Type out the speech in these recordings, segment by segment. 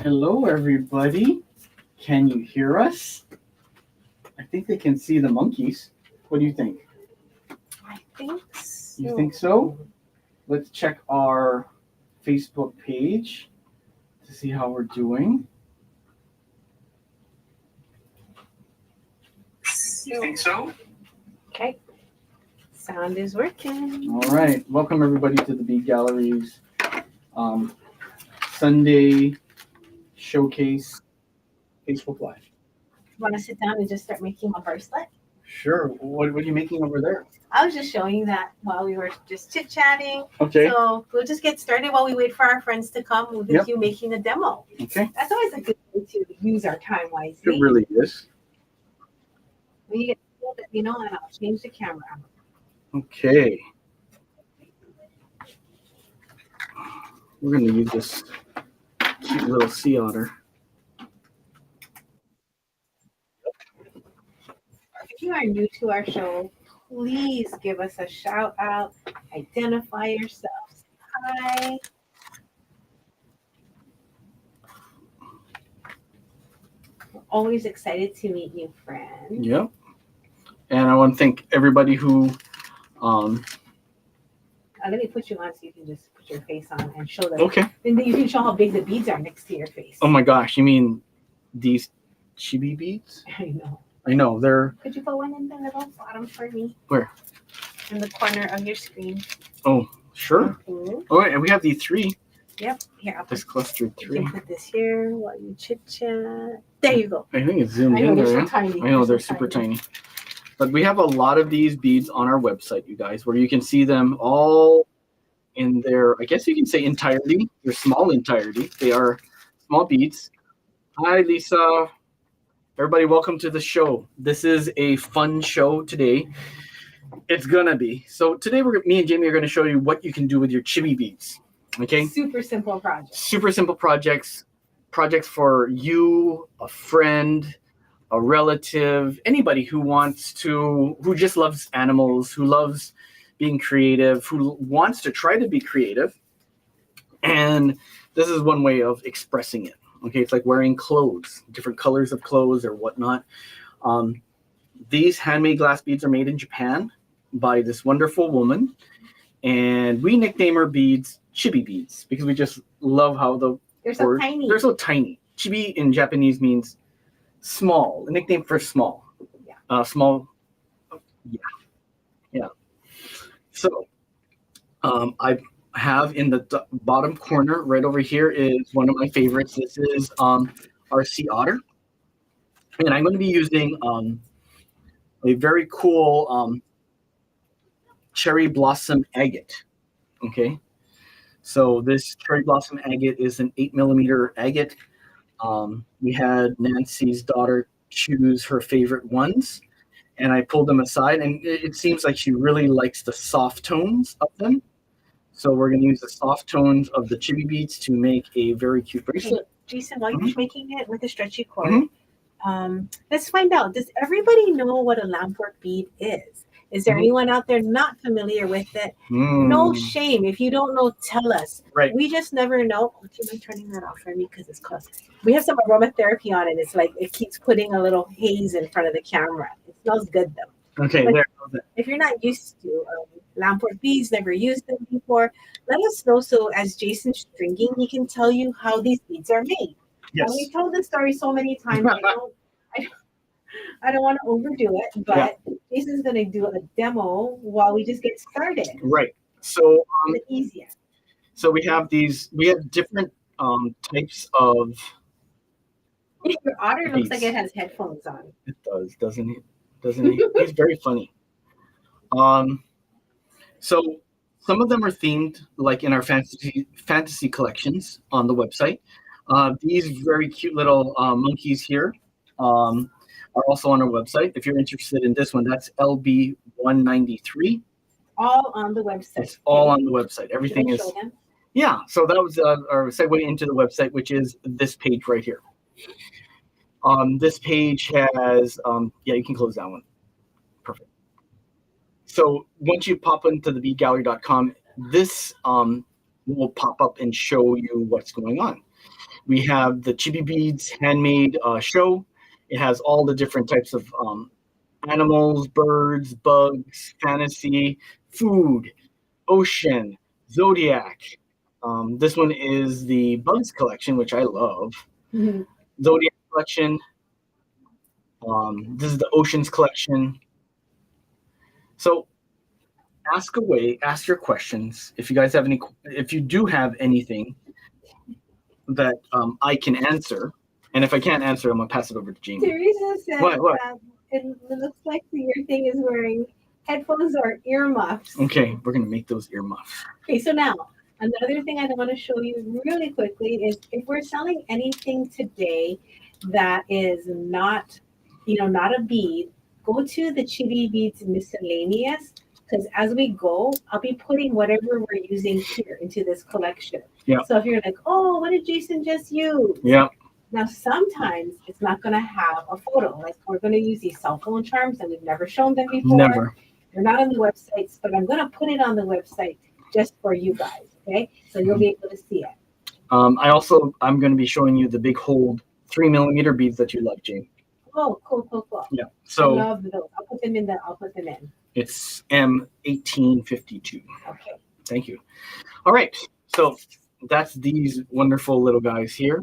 Hello, everybody. Can you hear us? I think they can see the monkeys. What do you think? I think so. You think so? Let's check our Facebook page to see how we're doing. You think so? Okay. Sound is working. All right. Welcome, everybody, to the Bead Gallery's Sunday Showcase Facebook Live. Want to sit down and just start making a bracelet? Sure. What are you making over there? I was just showing that while we were just chit-chatting. Okay. So we'll just get started while we wait for our friends to come with you making a demo. Okay. That's always a good way to use our time wisely. It really is. When you get told that, and I'll change the camera. Okay. We're going to use this cute little sea otter. If you are new to our show, please give us a shout out, identify yourselves. Hi. We're always excited to meet new friends. Yep. And I want to thank everybody who let me put you on so you can just put your face on and show them. Okay. Then you can show how big the beads are next to your face. Oh my gosh, you mean these Chibi beads? I know. They're... Could you go one in the little bottom for me? Where? In the corner of your screen. Oh, sure. Mm-hmm. Oh, and we have the three. Yep. Here, I'll This clustered you three. can put this here while you chit-chat. There you go. I think it's zoomed I know, in they're there. so tiny. I know, they're super tiny. But we have a lot of these beads on our website, you guys, where you can see them all in their, I guess you can say entirety, their small entirety. They are small beads. Hi, Lisa. Everybody, welcome to the show. This is a fun show today. It's gonna be. So today, me and Jamie are gonna show you what you can do with your Chibi beads. Okay? Super simple project. Super simple projects. Projects for you, a friend, a relative, anybody who who just loves animals, who loves being creative, who wants to try to be creative. And this is one way of expressing it. Okay, it's like wearing clothes, different colors of clothes or whatnot. These handmade glass beads are made in Japan by this wonderful woman. And we nickname her beads Chibi beads because we just love how they're so tiny. They're so tiny. Chibi in Japanese means small, a nickname for small. Yeah. Small. Yeah. So I have in the bottom corner right over here is one of my favorites. This is our sea otter. And I'm going to be using a very cool cherry blossom agate. Okay. So this cherry blossom agate is an 8mm agate. We had Nancy's daughter choose her favorite ones, and I pulled them aside, and it seems like she really likes the soft tones of them. So we're going to use the soft tones of the Chibi beads to make a very cute bracelet. Hey, Jason, while you're making it with a stretchy cord, let's find out, does everybody know what a lampwork bead is? Is there anyone out there not familiar with it? No shame. If you don't know, tell us. Right. We just never know. Do you mind turning that off for me? Because it's close. We have some aromatherapy on it. It's like it keeps putting a little haze in front of the camera. It smells good, though. Okay, but there. If you're not used to lampwork beads, never used them before, let us know. So as Jason's stringing, he can tell you how these beads are made. Yes. We've told this story so many times. I don't want to overdo it, but Jason's going to do a demo while we just get started. Right. So easier. So we have different types of. Your otter looks like it has headphones on. It does, doesn't he? Doesn't he? He's very funny. So some of them are themed, like in our fantasy collections on the website. These very cute little monkeys here are also on our website. If you're interested in this one, that's LB 193. All on the website. It's all on the website. Everything is. Yeah. So that was our segue into the website, which is this page right here. This page has, you can close that one. Perfect. So once you pop into the beadgallery.com, this will pop up and show you what's going on. We have the Chibi Beads handmade show. It has all the different types of animals, birds, bugs, fantasy, food, ocean, zodiac. This one is the bugs collection, which I love. Mhm. Zodiac collection. This is the oceans collection. So ask away, ask your questions. If you guys have any, if you do have anything that I can answer, and if I can't answer, I'm gonna pass it over to Jamie. Teresa said What? that it looks like your thing is wearing headphones or earmuffs. Okay, we're gonna make those earmuffs. Okay, so now another thing I want to show you really quickly is if we're selling anything today that is not, not a bead, go to the Chibi Beads miscellaneous, because as we go, I'll be putting whatever we're using here into this collection. Yeah. So if you're like, oh, what did Jason just use? Yeah. Now, sometimes it's not going to have a photo. Like we're going to use these cell phone charms and we've never shown them before. Never. They're not on the websites, but I'm going to put it on the website just for you guys. Okay. So you'll be able to see it. I'm going to be showing you the big hold 3mm beads that you love, Jane. Oh, cool. Yeah. So I love those. I'll put them in. It's M1852. Okay. Thank you. All right. So that's these wonderful little guys here.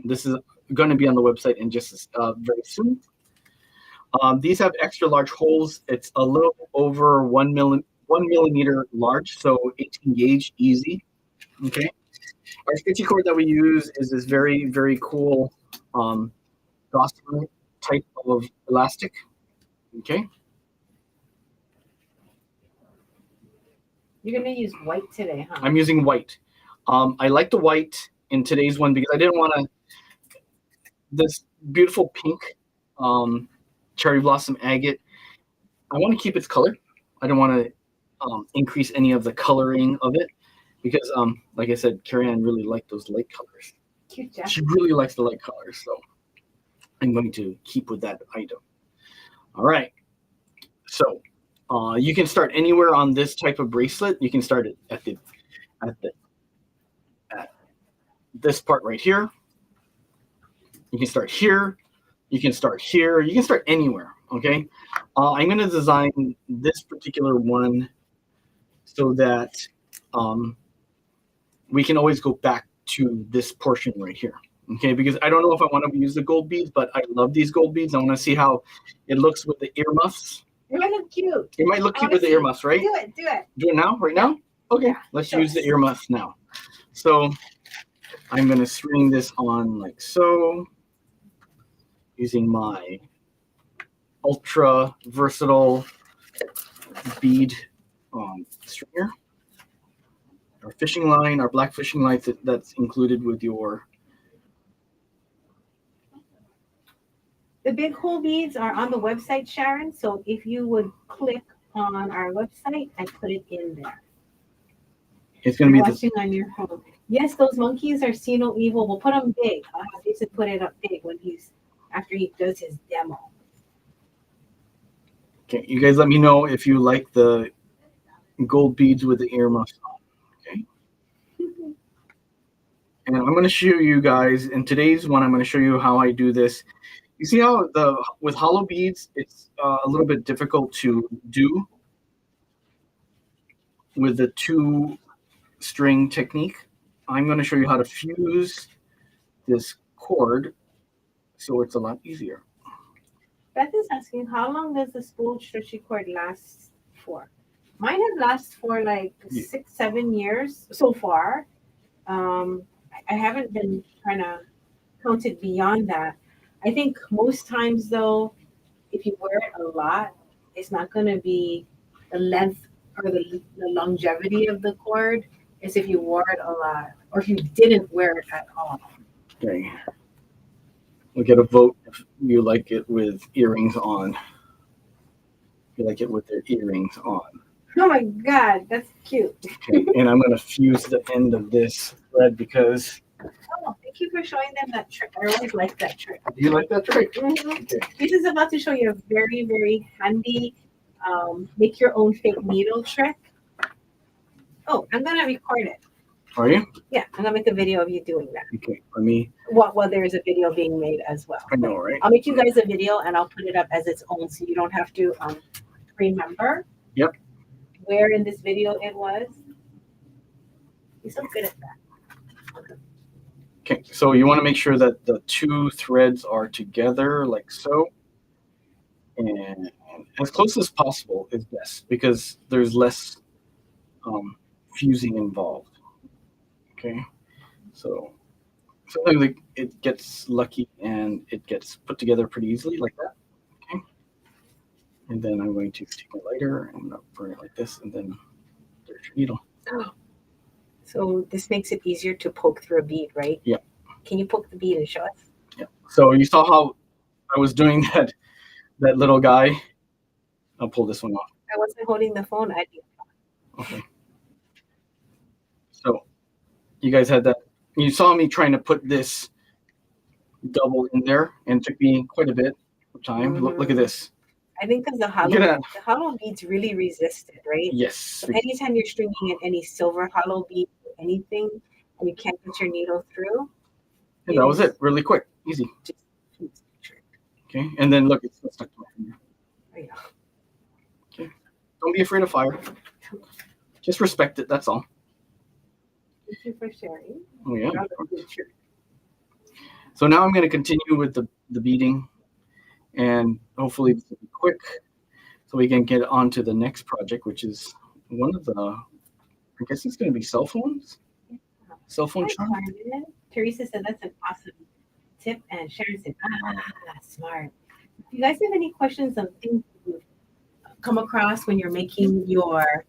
This is going to be on the website in just very soon. These have extra large holes. It's a little over 1 millimeter large, so 18 gauge, easy. Okay. Our stitchy cord that we use is this very, very cool gossamer type of elastic. Okay. You're going to use white today, huh? I'm using white. I like the white in today's one because I didn't want to. This beautiful pink cherry blossom agate, I want to keep its color. I don't want to increase any of the coloring of it because, like I said, Carrie-Ann really liked those light colors. Cute, Jack. She really likes the light colors, so I'm going to keep with that item. All right. So you can start anywhere on this type of bracelet. You can start it at this part right here. You can start here. You can start here. You can start anywhere. Okay. I'm going to design this particular one so that we can always go back to this portion right here. Okay. Because I don't know if I want to use the gold beads, but I love these gold beads. I want to see how it looks with the earmuffs. It might look cute. It might look cute with the earmuffs, right? Do it. Do it now? Right now? Okay. Yeah, let's use the earmuffs now. So I'm going to string this on like so, using my ultra versatile bead stringer. Our fishing line, our black fishing line that's included with your. The big hole beads are on the website, Sharon. So if you would click on our website, I put it in there. It's going to be watching on your home. Yes, those monkeys are see no evil. We'll put them big. I'll have Jason put it up big after he does his demo. Okay, you guys let me know if you like the gold beads with the earmuffs on. Okay. And I'm going to show you guys in today's one. I'm going to show you how I do this. You see how with hollow beads, it's a little bit difficult to do with the 2-string technique. I'm going to show you how to fuse this cord so it's a lot easier. Beth is asking, how long does the spool stretchy cord last for? Mine has lasted for like 6-7 years so far. I haven't been trying to count it beyond that. I think most times though, if you wear it a lot, it's not going to be the length or the longevity of the cord. It's if you wore it a lot or if you didn't wear it at all. Okay. We'll get a vote if you like it with earrings on. If you like it with their earrings on. Oh my God, that's cute. Okay, and I'm going to fuse the end of this thread because. Oh, thank you for showing them that trick. I always like that trick. Do you like that trick? Mm-hmm. Okay. This is about to show you a very, very handy make your own fake needle trick. Oh, I'm going to record it. Are you? Yeah, I'm gonna make a video of you doing that. Okay, let me. Well, there is a video being made as well. I know, right? I'll make you guys a video and I'll put it up as its own, so you don't have to remember. Yep. Where in this video it was. You're so good at that. Okay, so you want to make sure that the two threads are together like so. And as close as possible is best because there's less fusing involved. Okay, so sometimes it gets lucky and it gets put together pretty easily like that. Okay, and then I'm going to take my lighter and burn it like this, and then there's your needle. So this makes it easier to poke through a bead, right? Yeah. Can you poke the bead and show us? Yeah. So you saw how I was doing that little guy. I'll pull this one off. I wasn't holding the phone. Okay. So you guys had that. You saw me trying to put this double in there, and it took me quite a bit of time. Look at this. I think because the hollow beads really resist it, right? Yes. So anytime you're stringing in any silver hollow bead or anything, and you can't get your needle through. Yeah, that was it. Really quick. Easy. Okay. And then look, it's stuck to my finger. Okay. Don't be afraid of fire. Just respect it. That's all. Thank you for sharing. Oh, yeah. So now I'm going to continue with the beading, and hopefully this will be quick so we can get on to the next project, which is one of the, I guess it's going to be cell phones. Cell phone charm. Teresa said that's an awesome tip, and Sharon said, that's smart. If you guys have any questions on things you've come across when you're making your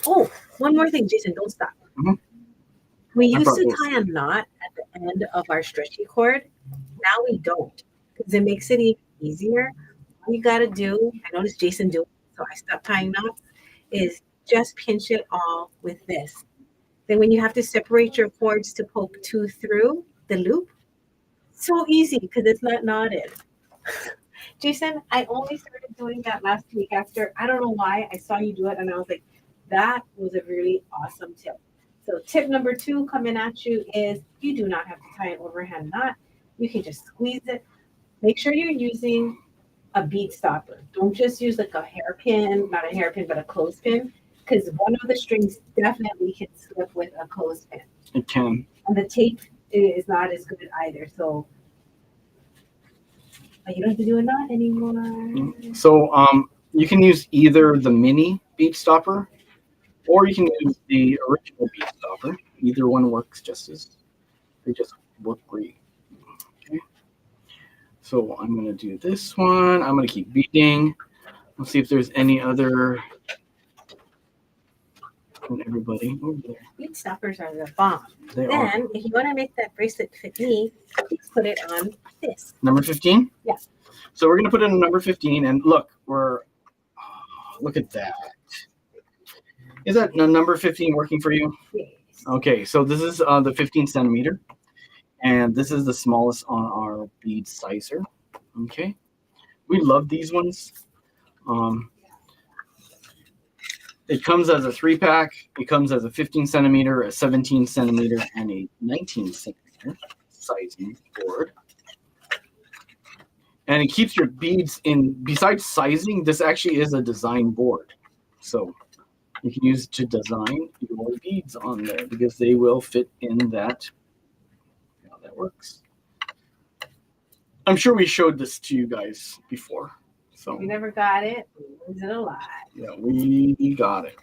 oh, one more thing, Jason, don't stop. Mm-hmm. We used to tie a knot at the end of our stretchy cord. Now we don't, because it makes it even easier. All you got to do, I noticed Jason doing it, so I stopped tying knots, is just pinch it all with this. Then when you have to separate your cords to poke two through the loop, so easy because it's not knotted. Jason, I only started doing that last week after, I don't know why, I saw you do it and I was like, that was a really awesome tip. So tip number 2 coming at you is you do not have to tie an overhand knot. You can just squeeze it. Make sure you're using a bead stopper. Don't just use like a hairpin, not a hairpin, but a clothespin, because one of the strings definitely can slip with a clothespin. It can. And the tape is not as good either. So you don't have to do a knot anymore. So you can use either the mini bead stopper or you can use the original bead stopper. Either one works just as, they just work great. Okay. So I'm going to do this one. I'm going to keep beading. Let's see if there's any other. Everybody over there. Bead stoppers are the bomb. They then, are. if you want to make that bracelet fit me, please put it on this. Number 15? Yeah. So we're going to put it in number 15. And look, look at that. Is that number 15 working for you? Yes. Okay, so this is the 15 centimeter. And this is the smallest on our bead sizer. Okay. We love these ones. It comes as a 3-pack. It comes as a 15 centimeter, a 17 centimeter, and a 19 centimeter sizing board. And it keeps your beads in, besides sizing, this actually is a design board. So you can use it to design your beads on there because they will fit in that. How that works. I'm sure we showed this to you guys before. So We never got it. Was it alive? yeah, we got it.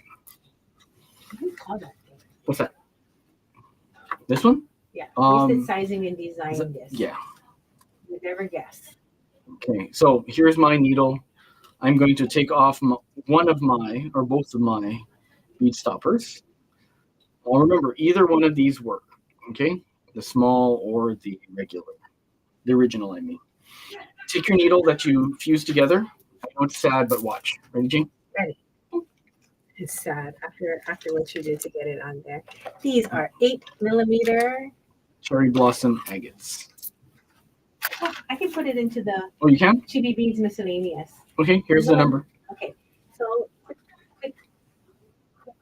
What do you call that thing? What's that? This one? Yeah. We said sizing and design this. Yeah. You never guess. Okay, so here's my needle. I'm going to take off one of my, or both of my bead stoppers. Well, remember, either one of these work, okay? The small or the regular. The original, I mean. Take your needle that you fuse together. I know it's sad, but watch. Ready, Jane? Ready. It's sad after what you did to get it on there. These are 8mm. Cherry blossom agates. Oh, I can put it into the Oh, you can? Chibi beads miscellaneous. Okay, here's the number. Okay, so quick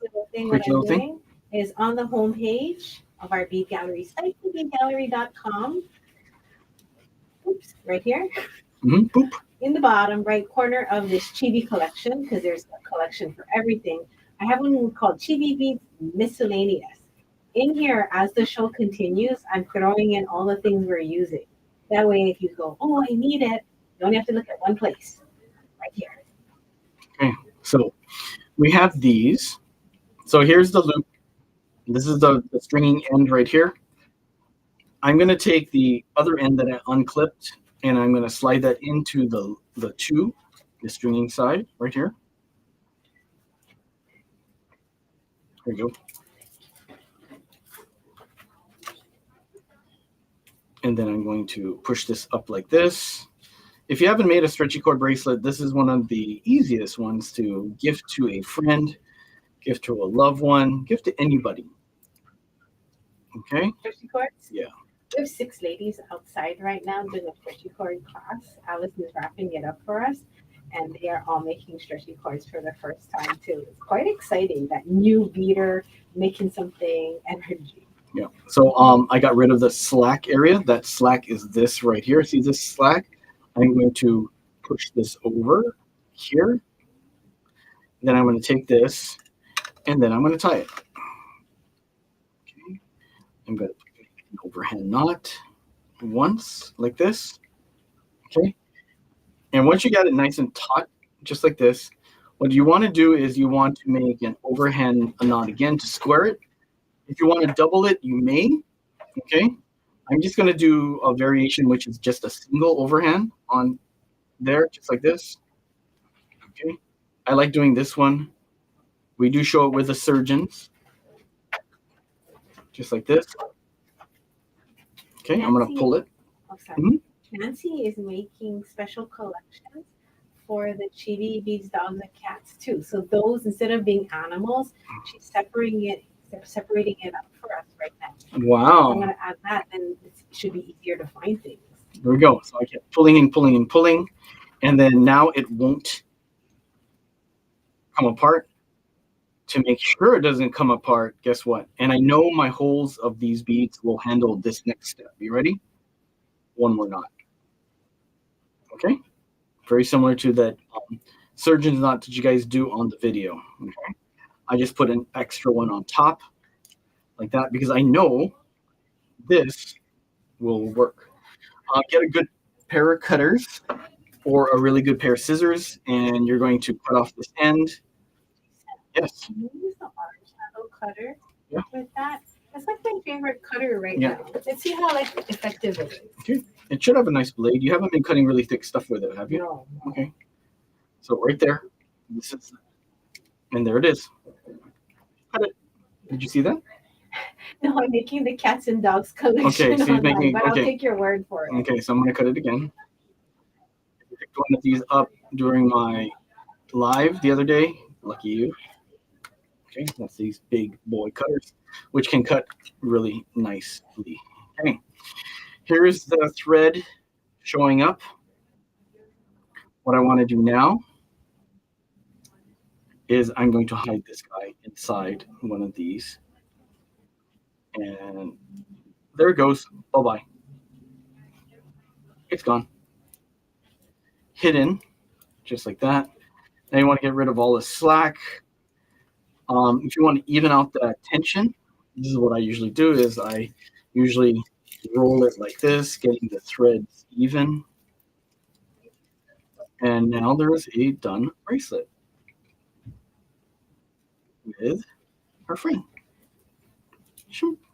little thing. Quick What I'm little thing. doing is on the homepage of our Bead Gallery site, beadgallery.com. Oops, right here. Boop. In the bottom right corner of this Chibi collection, because there's a collection for everything, I have one called Chibi Beads Miscellaneous. In here, as the show continues, I'm throwing in all the things we're using. That way, if you go, oh, I need it, you only have to look at one place, right here. Okay, so we have these. So here's the loop. This is the stringing end right here. I'm going to take the other end that I unclipped, and I'm going to slide that into the stringing side right here. There you go. And then I'm going to push this up like this. If you haven't made a stretchy cord bracelet, this is one of the easiest ones to gift to a friend, gift to a loved one, gift to anybody. Okay? Stretchy cords? Yeah. We have 6 ladies outside right now doing a stretchy cord class. Alice is wrapping it up for us, and they are all making stretchy cords for the first time too. It's quite exciting, that new beater making something energy. Yeah. So I got rid of the slack area. That slack is this right here. See this slack? I'm going to push this over here. Then I'm going to take this, and then I'm going to tie it. Okay. I'm going to put an overhand knot once, like this. Okay. And once you got it nice and taut, just like this, what you want to do is you want to make an overhand knot again to square it. If you want to double it, you may. Okay. I'm just going to do a variation, which is just a single overhand on there, just like this. Okay. I like doing this one. We do show it with the surgeons. Just like this. Okay, Nancy, I'm going to pull it. Oh, sorry. Nancy is making special collections for the Chibi Beads dogs and cats too. So those, instead of being animals, she's separating it up for us right now. Wow. So I'm going to add that, and it should be easier to find things. There we go. So I kept pulling and pulling and pulling, and then now it won't come apart. To make sure it doesn't come apart, guess what? And I know my holes of these beads will handle this next step. You ready? One more knot. Okay? Very similar to that surgeon's knot that you guys do on the video. Okay? I just put an extra one on top like that because I know this will work. Get a good pair of cutters or a really good pair of scissors, and you're going to cut off this end. Yes. Can you use the orange handle cutter with that? That's like my favorite cutter right now. Let's see how effective it is. Okay. It should have a nice blade. You haven't been cutting really thick stuff with it, have you? No. Okay. So right there. This is, and there it is. Cut it. Did you see that? No, I'm making the cats and dogs collection. Okay, so you're making. But I'll take your word for it. Okay, so I'm gonna cut it again. I picked one of these up during my live the other day. Lucky you. Okay, that's these big boy cutters, which can cut really nicely. Okay, here's the thread showing up. What I want to do now is I'm going to hide this guy inside one of these. And there it goes. Bye-bye. It's gone. Hidden, just like that. Now you want to get rid of all the slack. If you want to even out the tension, this is what I usually do, is I usually roll it like this, getting the threads even. And now there is a done bracelet with our friend.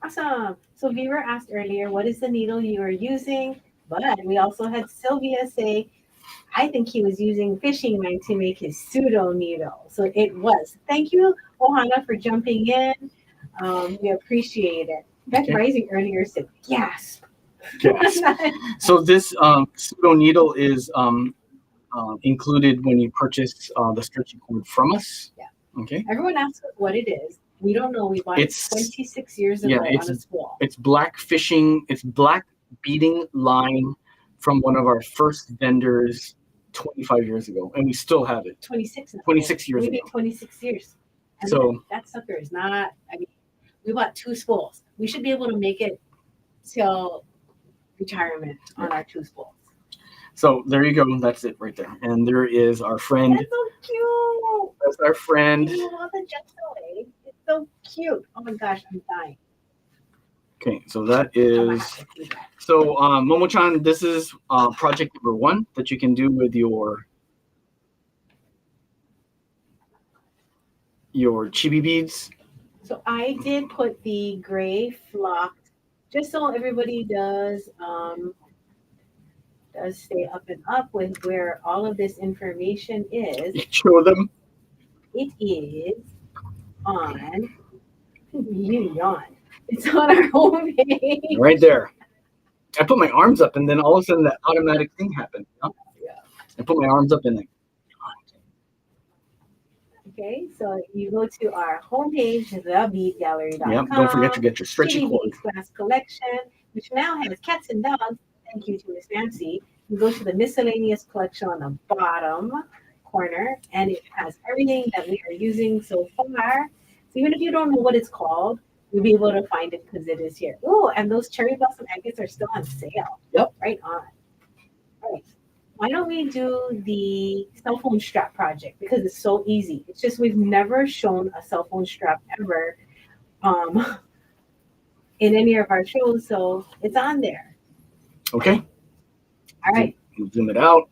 Awesome. So viewer asked earlier, what is the needle you are using? But we also had Sylvia say, I think he was using fishing line to make his pseudo needle. So it was. Thank you, Ohana, for jumping in. We appreciate it. Beth Rising earlier said, gasp. Yes. So this pseudo needle is included when you purchase the stretchy cord from us. Yeah. Okay. Everyone asks us what it is. We don't know. We bought it 26 years ago on a spool. It's black fishing. It's black beading line from one of our first vendors 25 years ago, and we still have it. 26 now. 26 years we ago. did 26 years. And so that sucker is not. I mean, We bought 2 spools. We should be able to make it till retirement on our 2 spools. So there you go. That's it right there. And there is our friend. That's so cute. That's our friend. You want the jets away. It's so cute. Oh my gosh, I'm dying. Okay, so that is so Momo-chan, this is project number 1 that you can do with your chibi beads. So I did put the gray flocked, just so everybody does stay up and up with where all of this information is. Show them. It is on. You yawned. It's on our homepage. Right there. I put my arms up, and then all of a sudden that automatic thing happened. You know? Yeah. I put my arms up and like. Okay, so you go to our homepage, thebeadgallery.com. Yep. Don't forget to get your stretchy Chibi cord. Beads Glass collection, which now has cats and dogs. Thank you to Miss Nancy. You go to the miscellaneous collection on the bottom corner, and it has everything that we are using so far. So even if you don't know what it's called, you'll be able to find it because it is here. Oh, and those cherry blossom agates are still on sale. Yep. Right on. All right. Why don't we do the cell phone strap project? Because it's so easy. It's just we've never shown a cell phone strap ever in any of our shows, so it's on there. Okay. All right. Zoom it out.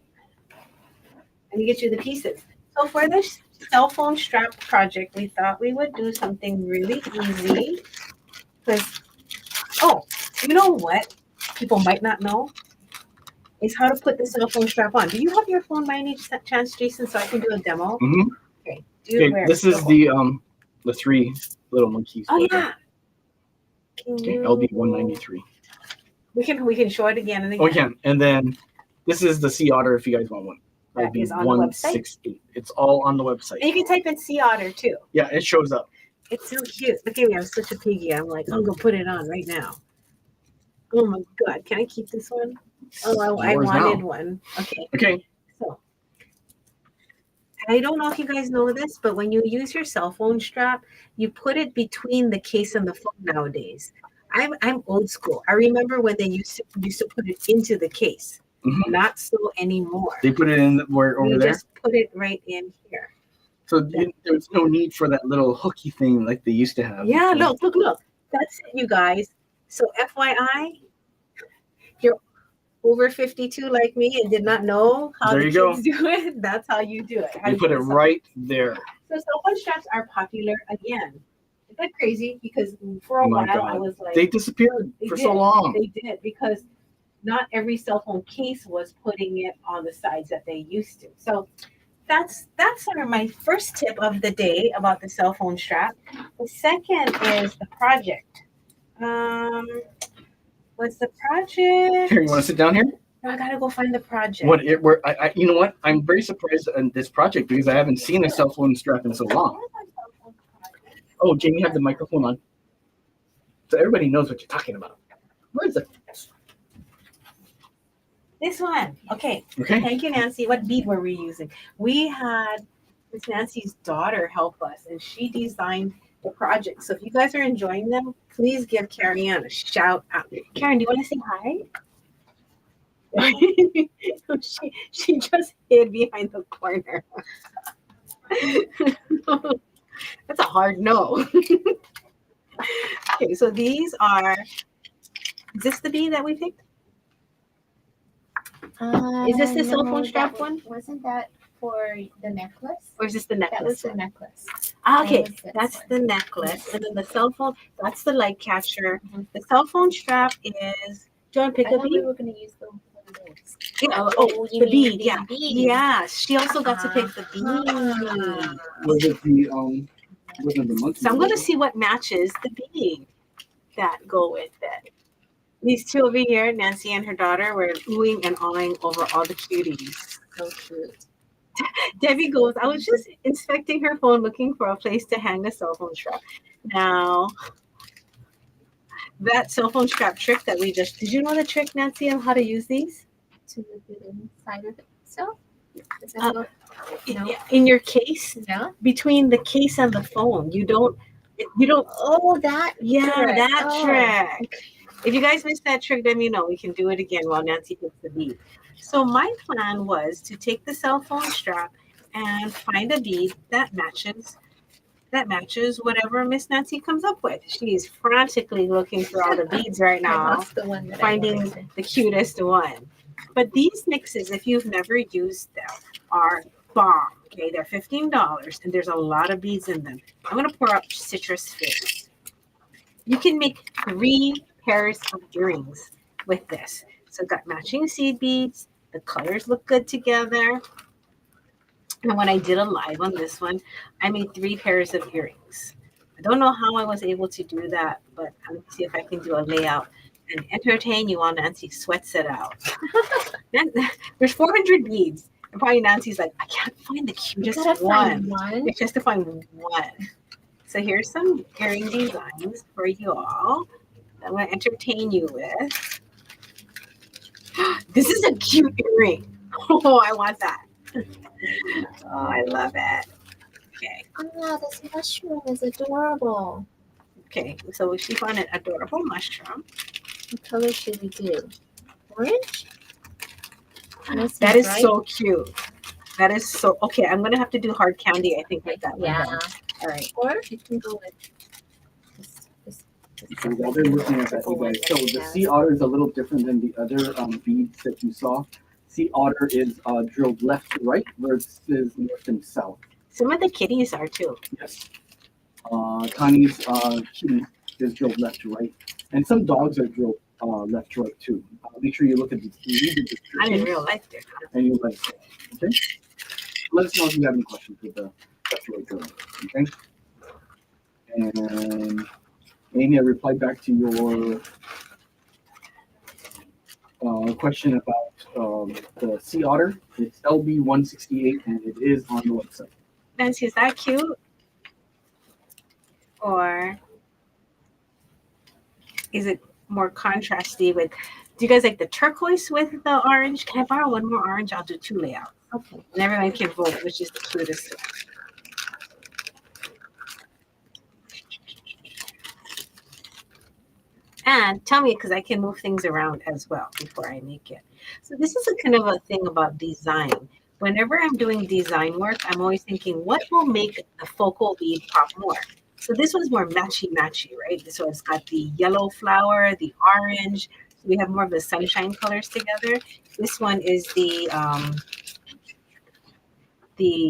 Let me get you the pieces. So for this cell phone strap project, we thought we would do something really easy. Because, oh, you know what people might not know? Is how to put the cell phone strap on. Do you have your phone by any chance, Jason, so I can do a demo? Mm-hmm. Okay. Okay, this is the 3 little monkeys. Oh yeah. Okay, LB 193. We can show it again and again. Oh, we can. And then this is the sea otter if you guys want one. That LB is on the website? 168. It's all on the website. And you can type in sea otter too. Yeah, it shows up. It's so cute. Look at me, I'm such a piggy. I'm like, I'm gonna put it on right now. Oh my god, can I keep this one? Oh, I wanted one. Okay. Okay. So I don't know if you guys know this, but when you use your cell phone strap, you put it between the case and the phone nowadays. I'm old school. I remember when they used to put it into the case. Mm-hmm. Not so anymore. They put it in where over there. Just put it right in here. So there's no need for that little hooky thing like they used to have. Yeah, look. That's it, you guys. So FYI, you're over 52 like me and did not know how the kids do it. That's how you do it. You put it right there. So cell phone straps are popular again. Is that crazy? Because for a while I was like, they disappeared for so long. They did because not every cell phone case was putting it on the sides that they used to. So that's sort of my first tip of the day about the cell phone strap. The second is the project. What's the project? Here, you want to sit down here? No, I gotta go find the project. You know what? I'm very surprised on this project because I haven't seen a cell phone strap in so long. Oh, Jamie, have the microphone on, so everybody knows what you're talking about. Where is it? This one. Okay. Okay. Thank you, Nancy. What bead were we using? We had Miss Nancy's daughter help us, and she designed the project. So if you guys are enjoying them, please give Karen a shout out. Karen, do you want to say hi? she just hid behind the corner. That's a hard no. Okay, so these are. Is this the bead that we picked? Is this the cell phone strap one? Wasn't that for the necklace? Or is this the necklace? That was the necklace. Okay, That's the necklace. And then the cell phone, that's the light catcher. Mm-hmm. The cell phone strap is, do you want to pick a bead? We were going to use the beads. Yeah, the bead, yeah. Yeah, she also got to pick the bead. Was it the monkey? So I'm going to see what matches the bead that go with it. These two over here, Nancy and her daughter, were oohing and awing over all the cuties. So cute. Debbie goes, I was just inspecting her phone looking for a place to hang a cell phone strap. Now, that cell phone strap trick that we just, did you know the trick, Nancy, on how to use these? To the inside of it. So, in your case, no. Between the case and the phone, you don't You don't. Oh, that. Yeah, trick. that Oh. trick. If you guys missed that trick, let me know. We can do it again while Nancy picks the bead. So my plan was to take the cell phone strap and find a bead that matches whatever Miss Nancy comes up with. She's frantically looking through all the beads right And now, that's the one that I finding wanted. the cutest one. But these mixes, if you've never used them, are bomb. Okay, they're $15 and there's a lot of beads in them. I'm gonna pour up citrus fizz. You can make 3 pairs of earrings with this. So I've got matching seed beads. The colors look good together. And when I did a live on this one, I made 3 pairs of earrings. I don't know how I was able to do that, but I'm going to see if I can do a layout and entertain you while Nancy sweats it out. There's 400 beads. And probably Nancy's like, I can't find the You cutest gotta one. find one. It's just to find one. So here's some earring designs for you all that I'm going to entertain you with. This is a cute earring. Oh, I want that. Oh, I love it. Okay. Oh, this mushroom is adorable. Okay. So she found an adorable mushroom. What color should we do? Orange? Nice That and is bright. so cute. That is so okay. I'm gonna have to do hard candy, I think, with that one. Yeah. then. All right. Or you can go with this So while they're looking at that, you guys, so the sea otter is a little different than the other beads that you saw. Sea otter is drilled left to right versus north and south. Some of the kitties are too. Yes. Connie's Chibi is drilled left to right, and some dogs are drilled left to right too. Make sure you look at the I'm in real life there. and you let us know. Okay. Let us know if you have any questions with the left to right drilling. Okay. And Amy, I replied back to your question about the sea otter. It's LB168 and it is on the website. Nancy, is that cute? Or is it more contrasty with, do you guys like the turquoise with the orange? Can I borrow one more orange? I'll do 2 layouts. Okay. And everyone can vote which is the cutest one. And tell me, because I can move things around as well before I make it. So this is a kind of a thing about design. Whenever I'm doing design work, I'm always thinking, what will make the focal bead pop more? So this one's more matchy-matchy, right? So it's got the yellow flower, the orange. So we have more of the sunshine colors together. This one is the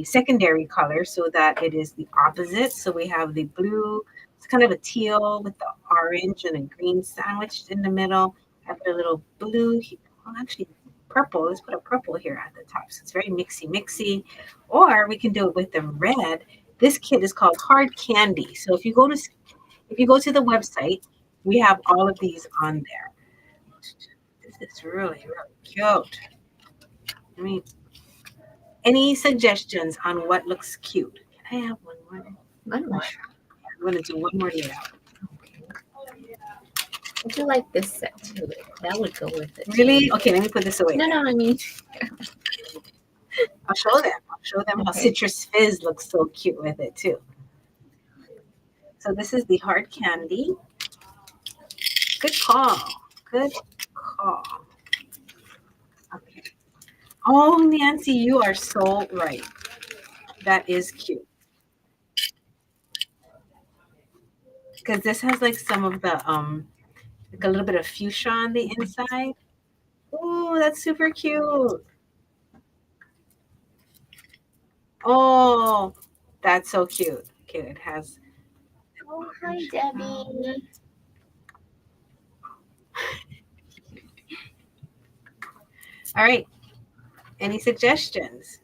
secondary color so that it is the opposite. So we have the blue, it's kind of a teal with the orange and a green sandwiched in the middle. I put a little blue here. Well, actually purple. Let's put a purple here at the top. So it's very mixy. Or we can do it with the red. This kit is called Hard Candy. So if you go to the website, we have all of these on there. This is really, really cute. I mean, any suggestions on what looks cute? Can I have one more? One more. I'm going to do one more layout. I do like this set too. That would go with it. Really? Okay, let me put this away. No, I mean. I'll show them. How Okay. Citrus Fizz looks so cute with it too. So this is the hard candy. Good call. Okay. Oh, Nancy, you are so right. That is cute. Because this has like some of the like a little bit of fuchsia on the inside. Oh, that's super cute. Oh, that's so cute. Okay, it has. Oh, hi, Debbie. All right. Any suggestions?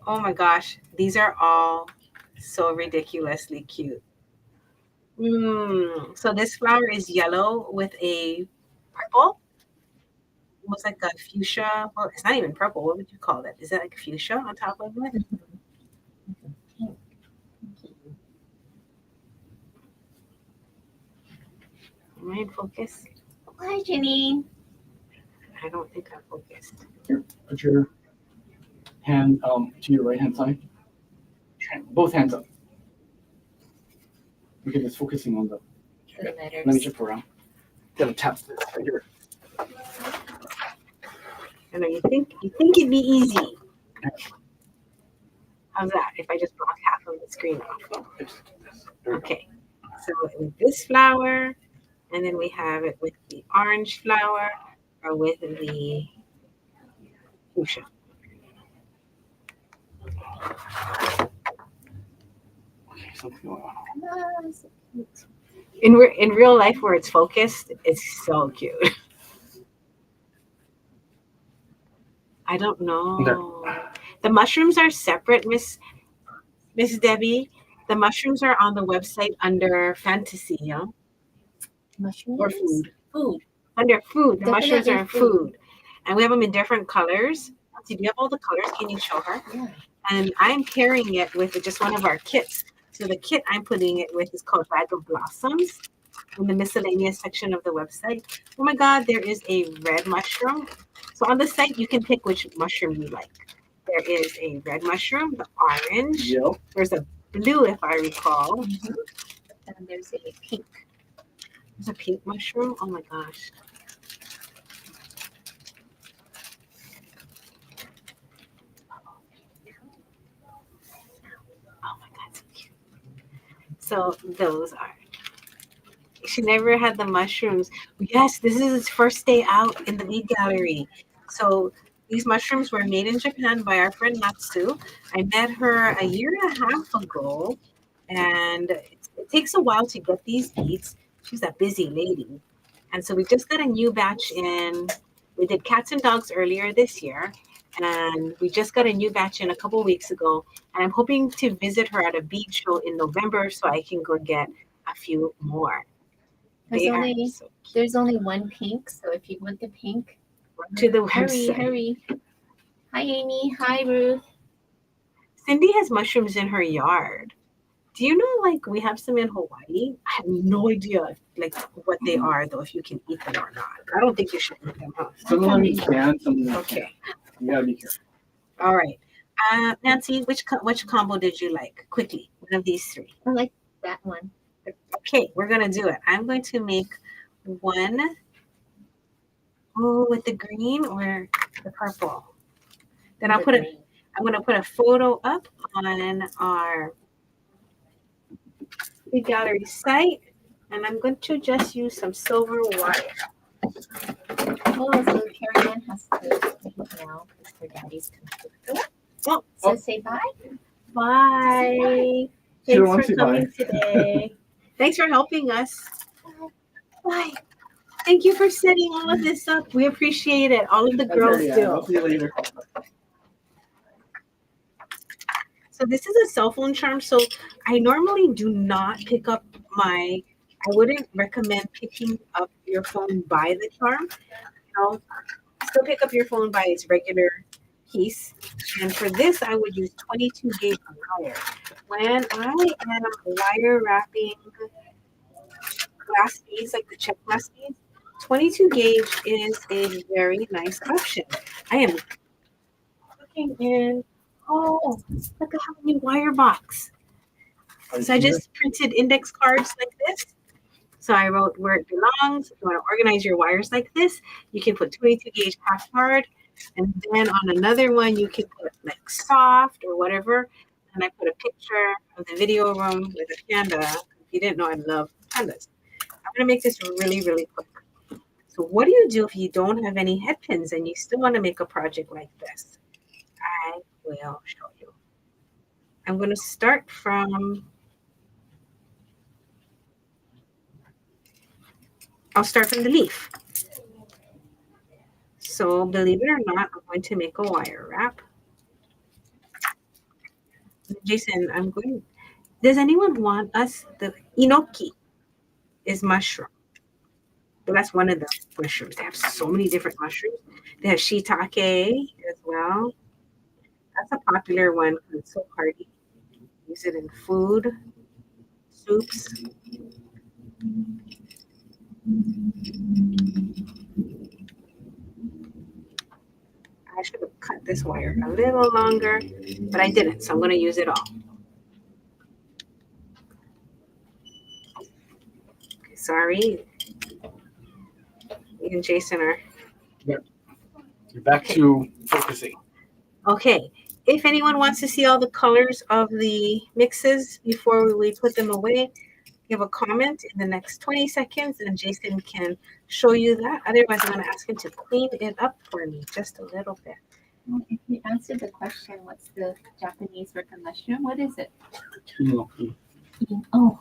Oh my gosh, these are all so ridiculously cute. So this flower is yellow with a purple, almost like a fuchsia. Well, it's not even purple. What would you call it? Is that like fuchsia on top of it? Am I in focus? Hi, Janine. I don't think I'm focused. Here, put your hand to your right hand side. Both hands up. Okay, it's focusing on the. The letters. Let me just around. Gotta tap this right here. I know you think it'd be easy. How's that? If I just block half of the screen off. Okay. So with this flower, and then we have it with the orange flower, or with the fuchsia. Okay, something going on. In real life, where it's focused, it's so cute. I don't know. The mushrooms are separate, Miss Debbie. The mushrooms are on the website under fantasy, yeah? Mushrooms? Or food. Food. Under food. The mushrooms Definitely are food. And we have them in different colors. Do you have all the colors? Can you show her? Yeah. And I'm pairing it with just one of our kits. So the kit I'm putting it with is called Bag of Blossoms in the miscellaneous section of the website. Oh my God, there is a red mushroom. So on the site, you can pick which mushroom you like. There is a red mushroom, the orange. Yep. There's a blue, if I recall. Mm-hmm. And there's a pink. There's a pink mushroom. Oh my gosh. Oh my God, so cute. So those are. She never had the mushrooms. Yes, this is its first day out in the Bead Gallery. So these mushrooms were made in Japan by our friend Natsu. I met her a year and a half ago, and it takes a while to get these beads. She's a busy lady. And so we just got a new batch in. We did cats and dogs earlier this year, and we just got a new batch in a couple weeks ago. And I'm hoping to visit her at a bead show in November so I can go get a few more. There's only one pink, so if you want the pink, to the website. Hurry. Hi, Amy. Hi, Ruth. Cindy has mushrooms in her yard. Do you know, like, we have some in Hawaii? I have no idea, like, what they are, though, if you can eat them or not. I don't think you should eat them, huh? Some of them you can, some of them Okay. You gotta be careful. All right. Nancy, which combo did you like? Quickly, one of these three. I like that one. Okay, we're gonna do it. I'm going to make one. Oh, with the green or the purple. Then I'm gonna put a photo up on our Bead Gallery site, and I'm going to just use some silver wire. Oh, so Carrie Ann has to leave now because her daddy's coming. So say bye. Bye. Thanks for coming today. Thanks for helping us. Bye. Thank you for setting all of this up. We appreciate it. All of the girls do. I'll see you later. So this is a cell phone charm. So I normally do not pick up I wouldn't recommend picking up your phone by the charm. Still pick up your phone by its regular piece. And for this, I would use 22 gauge wire. When I am wire wrapping glass beads, like the check glass beads, 22 gauge is a very nice option. I am looking in. Oh, look, I have a new wire box. So I just printed index cards like this. So I wrote where it belongs. If you want to organize your wires like this, you can put 22 gauge half card. And then on another one, you can put like soft or whatever. And I put a picture of the video room with a panda. If you didn't know, I love pandas. I'm going to make this really, really quick. So what do you do if you don't have any head pins and you still want to make a project like this? I will show you. I'm going to start from, I'll start from the leaf. So believe it or not, I'm going to make a wire wrap. Jason, does anyone want the enoki is mushroom. But that's one of the mushrooms. They have so many different mushrooms. They have shiitake as well. That's a popular one because it's so hearty. Use it in food, soups. I should have cut this wire a little longer, but I didn't, so I'm going to use it all. Sorry. Me and Jason are. You're back to focusing. Okay. If anyone wants to see all the colors of the mixes before we put them away, give a comment in the next 20 seconds and Jason can show you that. Otherwise, I'm going to ask him to clean it up for me just a little bit. Well, if you answered the question, what's the Japanese for the mushroom? What is it? Kinoki. Oh,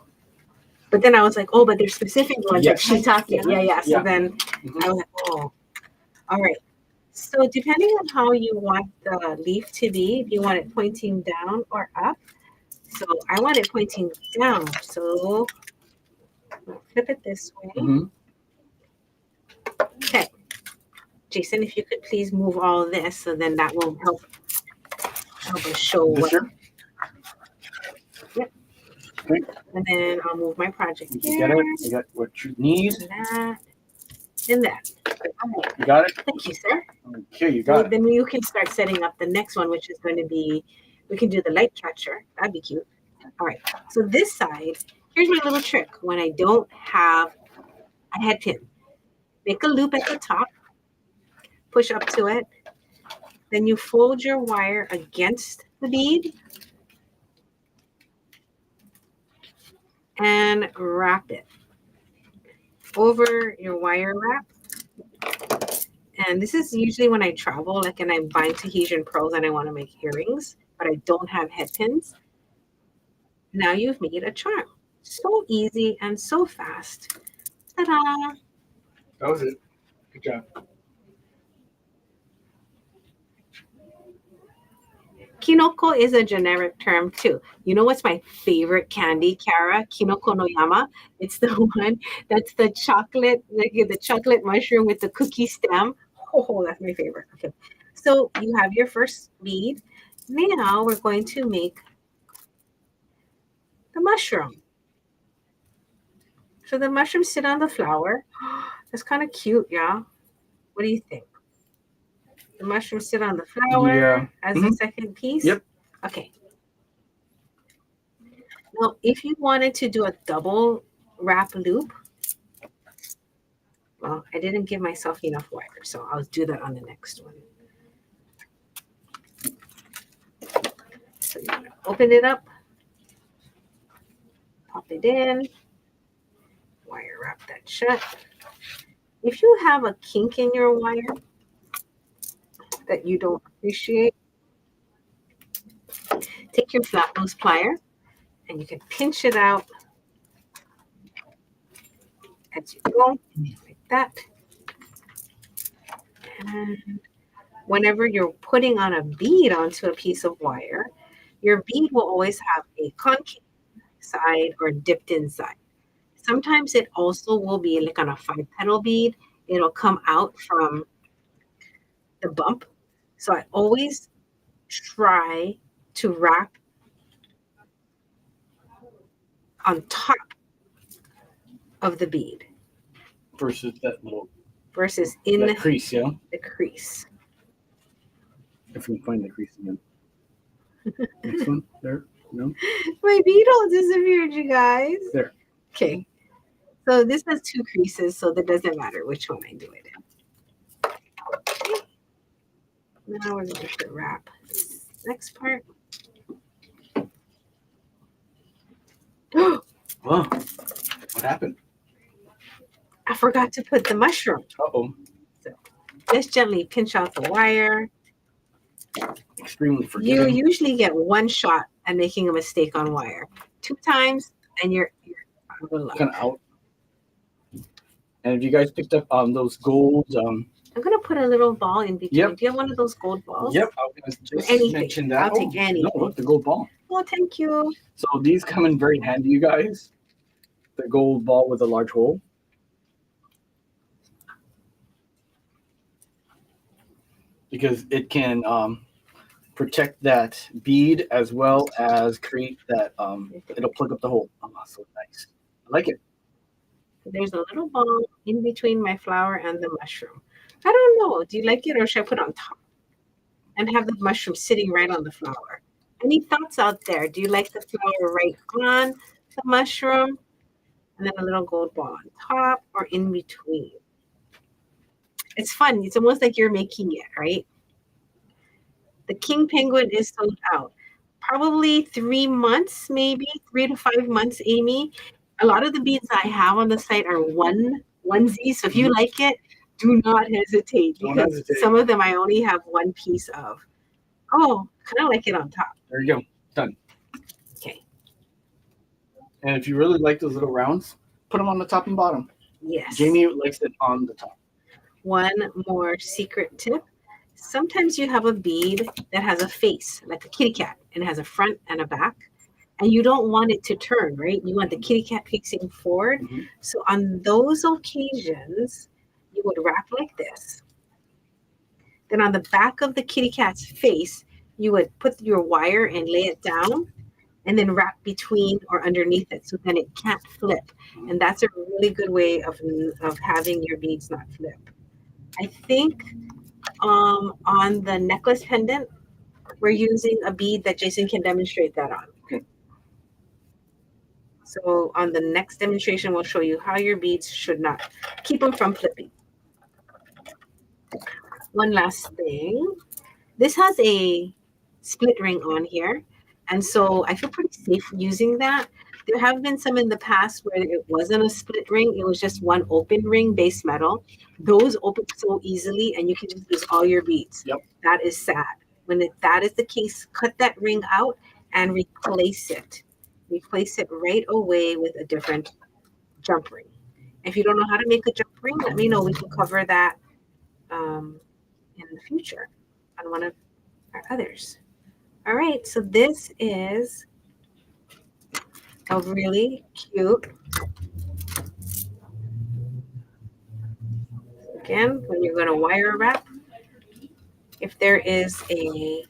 But then I was like, oh, but there's specific ones Yes. like shiitake. Yeah. So Yeah. then Mhm. I was like, oh, all right. So depending on how you want the leaf to be, if you want it pointing down or up. So I want it pointing down. So flip it this way. Mhm. Okay. Jason, if you could please move all of this, so then that will help us show This what. here? Yep. Okay. And then I'll move my project You here. get it? You got what you need? And that. And that. All right. You got it? Thank you, sir. Okay, you got it. Then you can start setting up the next one, which is going to be, we can do the light catcher. That'd be cute. All right. So this side, here's my little trick. When I don't have a head pin, make a loop at the top, push up to it. Then you fold your wire against the bead and wrap it over your wire wrap. And this is usually when I travel, like, and I'm buying Tahitian pearls and I want to make earrings, but I don't have head pins. Now you've made a charm. So easy and so fast. Ta-da! That was it. Good job. Kinoko is a generic term too. You know what's my favorite candy, Kara? Kinoko no Yama. It's the one that's the chocolate, like the chocolate mushroom with the cookie stem. Oh, that's my favorite. Okay. So you have your first bead. Now we're going to make the mushroom. So the mushrooms sit on the flower. That's kind of cute, yeah. What do you think? The mushrooms sit on the flower as the second piece? Yep. Okay. Now, if you wanted to do a double wrap loop, well, I didn't give myself enough wire, so I'll do that on the next one. So you're going to open it up, pop it in, wire wrap that shut. If you have a kink in your wire that you don't appreciate, take your flat nose plier and you can pinch it out as you go, like that. And whenever you're putting on a bead onto a piece of wire, your bead will always have a concave side or dipped inside. Sometimes it also will be like on a 5-petal bead. It'll come out from the bump. So I always try to wrap on top of the bead Versus that little versus in that crease, yeah? the crease. If we can find the crease again. Next one, there, no? My beetle disappeared, you guys. There. Okay. So this has 2 creases, so that doesn't matter which one I do it in. Okay. Now we're going to wrap this next part. Whoa, what happened? I forgot to put the mushroom. Uh-oh. Just gently pinch out the wire. Extremely You forgiving. usually get 1 shot at making a mistake on wire. 2 times, and you're out of luck. Kind of out. And if you guys picked up those gold, I'm gonna put a little ball in between. Yep. Do you have one of those gold balls? yep, I was gonna just Anything. mention that. I'll take anything. No, look, the gold ball. Oh, thank you. So these come in very handy, you guys. The gold ball with a large hole. Because it can protect that bead as well as create that, it'll plug up the hole. Oh, so nice. I like it. There's a little ball in between my flower and the mushroom. I don't know. Do you like it, or should I put it on top and have the mushroom sitting right on the flower? Any thoughts out there? Do you like the flower right on the mushroom? and then a little gold ball on top or in between. It's fun. It's almost like you're making it, right? The king penguin is sold out. Probably 3 months, maybe 3 to 5 months, Amy. A lot of the beads I have on the site are onesies. So if you like it, do not hesitate because some of them I only have one piece of. Oh, kind of like it on top. There you go. Done. Okay. And if you really like those little rounds, put them on the top and bottom. Yes. Jamie likes it on the top. One more secret tip. Sometimes you have a bead that has a face, like a kitty cat, and it has a front and a back. And you don't want it to turn, right? You want the kitty cat facing forward. Mm-hmm. So on those occasions, you would wrap like this. Then on the back of the kitty cat's face, you would put your wire and lay it down and then wrap between or underneath it so then it can't flip. And that's a really good way of having your beads not flip. I think on the necklace pendant, we're using a bead that Jason can demonstrate that on. Okay. So on the next demonstration, we'll show you how your beads should not keep them from flipping. One last thing. This has a split ring on here. And so I feel pretty safe using that. There have been some in the past where it wasn't a split ring. It was just one open ring, base metal. Those open so easily and you can just use all your beads. Yep. That is sad. When that is the case, cut that ring out and replace it. Replace it right away with a different jump ring. If you don't know how to make a jump ring, let me know. We can cover that in the future on one of our others. All right, so this is a really cute, again, when you're going to wire wrap, if there is a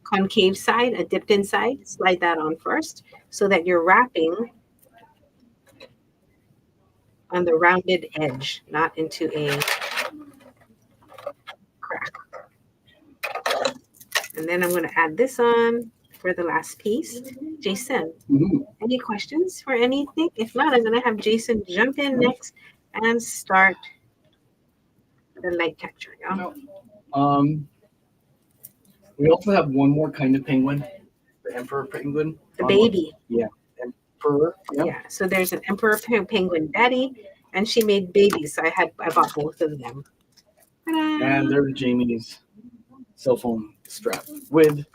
concave side, a dipped in side, slide that on first so that you're wrapping on the rounded edge, not into a crack. And then I'm going to add this on for the last piece. Jason, any questions for anything? If not, I'm going to have Jason jump in next and start the light capture. Yeah? We also have one more kind of penguin, the emperor penguin. The baby. Yeah, emperor. Yep. Yeah, so there's an emperor penguin daddy, and she made babies. So I bought both of them. Ta-da! And there's Jamie's cell phone strap with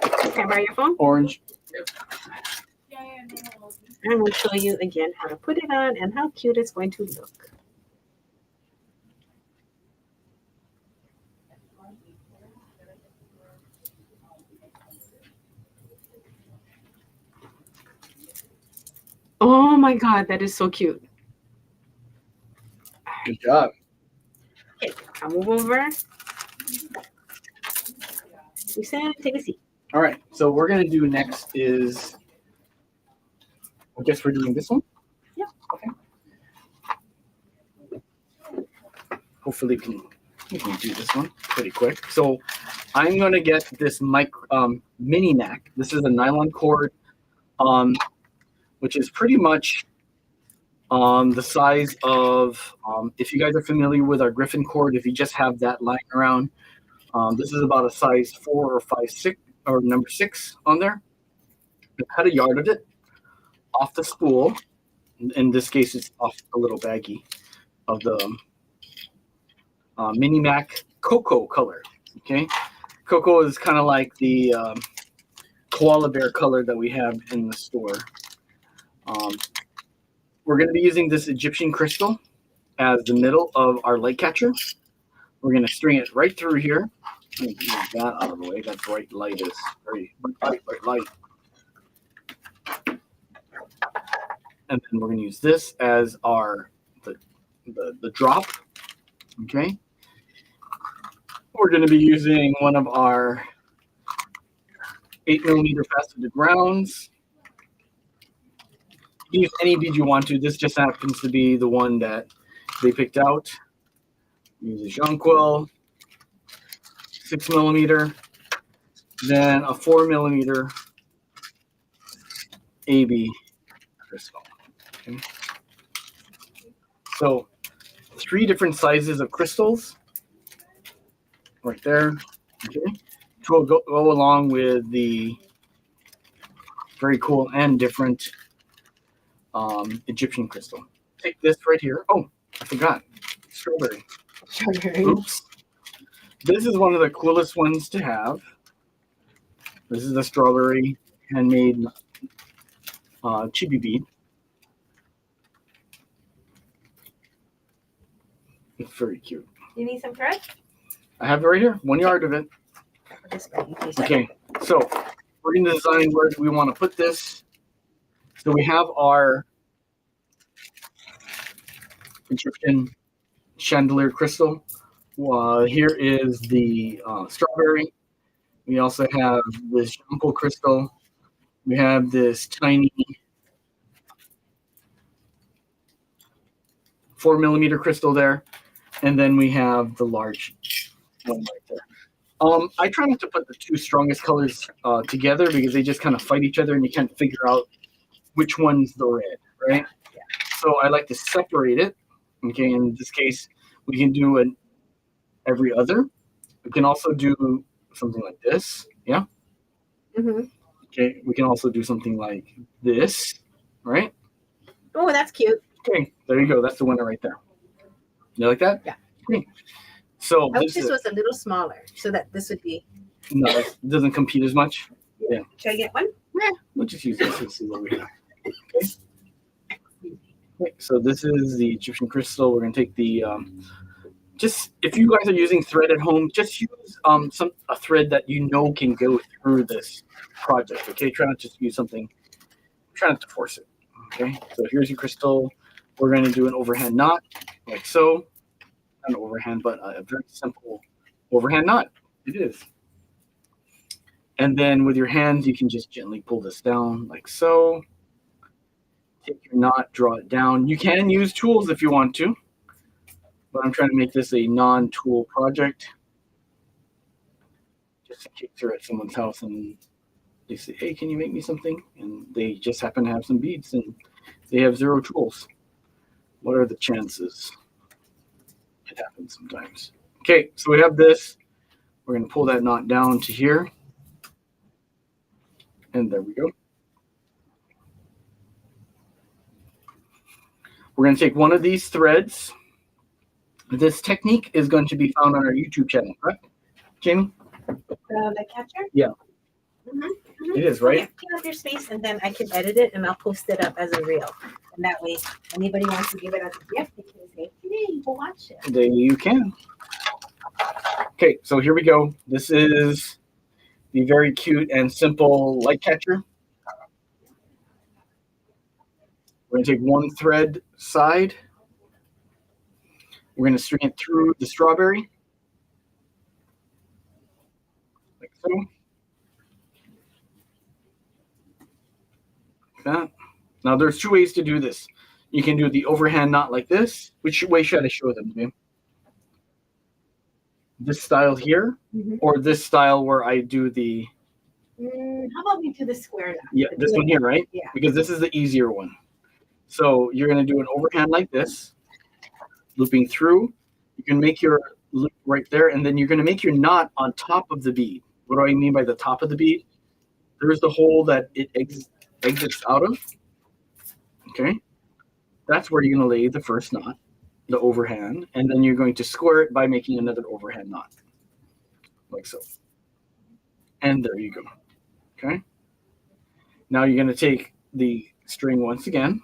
Can I borrow your phone? orange. And we'll show you again how to put it on and how cute it's going to look. Oh my God, that is so cute. Good job. Okay, I'll move over. You said take a seat. All right, so we're going to do next is, I guess we're doing this one? Yeah. Okay. Hopefully we can do this one pretty quick. So I'm going to get this mini neck. This is a nylon cord, which is pretty much the size of, if you guys are familiar with our Griffin cord, if you just have that lying around, this is about a size 4 or 5, 6, or number 6 on there. I cut a yard of it off the spool. In this case, it's off a little baggie of the Mini Mac cocoa color. Okay, cocoa is kind of like the koala bear color that we have in the store. We're going to be using this Egyptian crystal as the middle of our light catcher. We're going to string it right through here. Let me move that out of the way. That bright light is very bright light. And then we're going to use this as our the drop. Okay. We're going to be using one of our 8mm faceted rounds. You can use any bead you want to. This just happens to be the one that they picked out. Use a jonquil, 6mm, then a 4mm AB crystal. Okay. So 3 different sizes of crystals right there. Okay. Which will go along with the very cool and different Egyptian crystal. Take this right here. Oh, I forgot. Strawberry. Strawberry. Oops. This is one of the coolest ones to have. This is the strawberry handmade chibi bead. It's very cute. You need some thread? I have it right here. 1 yard of it. Okay, so we're going to design where we want to put this. So we have our Egyptian chandelier crystal. Here is the strawberry. We also have this jumbo crystal. We have this tiny 4mm crystal there. And then we have the large one right there. I try not to put the 2 strongest colors together because they just kind of fight each other and you can't figure out which one's the red, right? Yeah. So I like to separate it. Okay, in this case, we can do an every other. We can also do something like this. Yeah. Mm-hmm. Okay, we can also do something like this, right? Oh, that's cute. Okay, there you go. That's the winner right there. You like that? Yeah. Okay. So I wish this was a little smaller so that this would be. no, it doesn't compete as much. Yeah. Should I get one? Yeah, we'll just use this and see what we have. Okay. Okay, so this is the Egyptian crystal. We're gonna take the just if you guys are using thread at home, just use a thread that you know can go through this project. Okay, try not to use something. Try not to force it. Okay, so here's your crystal. We're gonna do an overhand knot like so. Not an overhand, but a very simple overhand knot. It is. And then with your hands, you can just gently pull this down like so. Take your knot, draw it down. You can use tools if you want to, but I'm trying to make this a non-tool project. Just in case you're at someone's house and they say, hey, can you make me something? And they just happen to have some beads and they have 0 tools. What are the chances? It happens sometimes. Okay, so we have this. We're going to pull that knot down to here. And there we go. We're going to take one of these threads. This technique is going to be found on our YouTube channel, correct, Jamie? The catcher? Yeah. Mm-hmm. Mm-hmm. It is, right? Clean up your space and then I can edit it and I'll post it up as a reel. And that way, anybody wants to give it as a gift, they can say, hey, you can watch it. There you can. Okay, so here we go. This is the very cute and simple light catcher. We're going to take one thread side. We're going to string it through the strawberry. Like so. Like that. Now there's 2 ways to do this. You can do the overhand knot like this. Which way should I show them, Jim? This style here, or this style where I do the... How about we do the square knot? Yeah, this one here, right? Yeah. Because this is the easier one. So you're going to do an overhand like this, looping through. You can make your loop right there, and then you're going to make your knot on top of the bead. What do I mean by the top of the bead? There's the hole that it exits out of. Okay? That's where you're going to lay the first knot, the overhand, and then you're going to square it by making another overhand knot, like so. And there you go. Okay? Now you're going to take the string once again.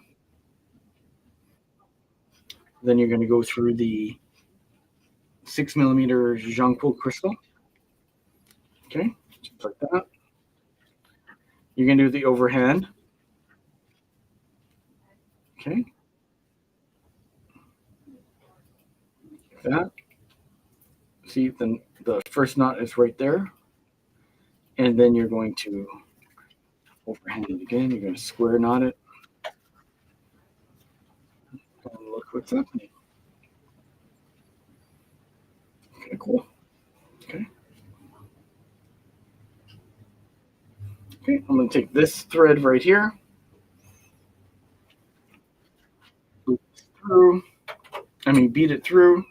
Then you're going to go through the 6mm Jonquil crystal. Okay, just like that. You're going to do the overhand. Okay. Like that. See, then the first knot is right there. And then you're going to overhand it again. You're going to square knot it. And look what's happening. Okay, cool. Okay. Okay, I'm going to take this thread right here. through. Beat it through.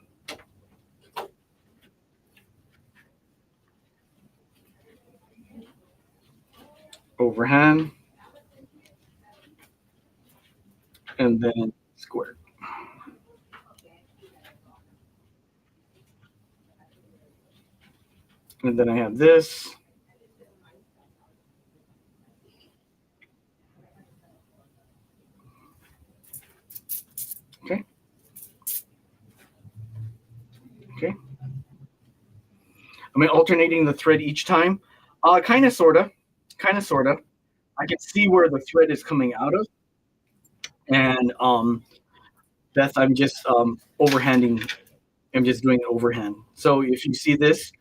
Overhand. And then square. And then I have this. Okay. Okay. Am I alternating the thread each time? Kind of, sort of. Kind of, sort of. I can see where the thread is coming out of. And Beth, I'm just overhanding. I'm just doing an overhand. So if you see this